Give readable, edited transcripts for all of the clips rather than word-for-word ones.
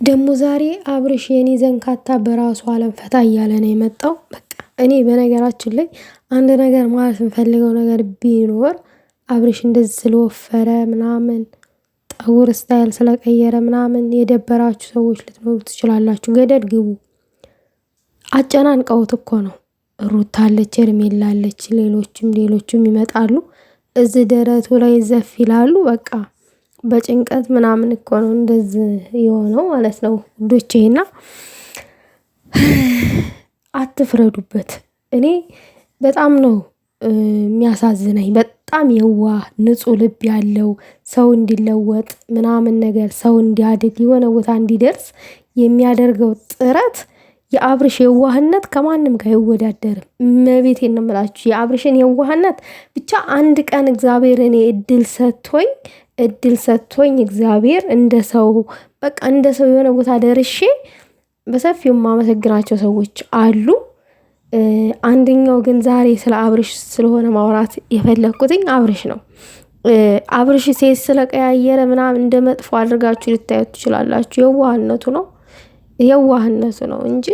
ደግሞ ዛሬ አብርሽ የኔ ዘንካታ በራሱ አለም ፈታ እያለ ነው የመጣው። በቃ እኔ በነገራችን ላይ አንድ ነገር ማለት የምፈልገው ነገር ቢኖር አብርሽ እንደዚህ ስለወፈረ ምናምን ጠጉር ስታይል ስለቀየረ ምናምን የደበራችሁ ሰዎች ልትኖሩ ትችላላችሁ። ገደል ግቡ። አጨናንቀውት እኮ ነው። ሩታ አለች፣ ሄርሜላ አለች፣ ሌሎችም ይመጣሉ። እዚህ ደረቱ ላይ ዘፍ ይላሉ። በቃ በጭንቀት ምናምን እኮ ነው እንደዚህ የሆነው ማለት ነው ውዶቼና አትፍረዱበት። እኔ በጣም ነው የሚያሳዝነኝ። በጣም የዋህ ንጹህ ልብ ያለው ሰው እንዲለወጥ ምናምን ነገር ሰው እንዲያድግ የሆነ ቦታ እንዲደርስ የሚያደርገው ጥረት የአብርሽ የዋህነት ከማንም ጋር አይወዳደርም። እመቤቴን ነው የምላችሁ የአብርሽን የዋህነት ብቻ አንድ ቀን እግዚአብሔር እኔ እድል ሰጥቶኝ እግዚአብሔር እንደ ሰው በቃ እንደ ሰው የሆነ ቦታ ደርሼ በሰፊው ማመሰግናቸው ሰዎች አሉ። አንደኛው ግን ዛሬ ስለ አብርሽ ስለሆነ ማውራት የፈለኩትኝ አብርሽ ነው። አብርሽ ሴት ስለቀያየረ ምናምን እንደመጥፎ አድርጋችሁ ልታዩት ትችላላችሁ። የዋህነቱ ነው እንጂ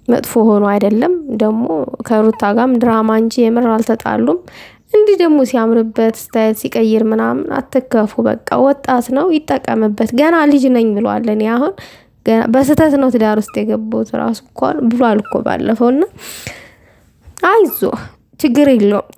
መጥፎ ሆኖ አይደለም። ደግሞ ከሩታ ጋርም ድራማ እንጂ የምር አልተጣሉም። እንዲህ ደግሞ ሲያምርበት ስታይል ሲቀይር ምናምን አትከፉ። በቃ ወጣት ነው ይጠቀምበት። ገና ልጅ ነኝ ብሏል። እኔ አሁን ገና በስተት ነው ትዳር ውስጥ የገባሁት ራሱ እንኳን ብሏል እኮ ባለፈውና አይዞ ችግር የለውም።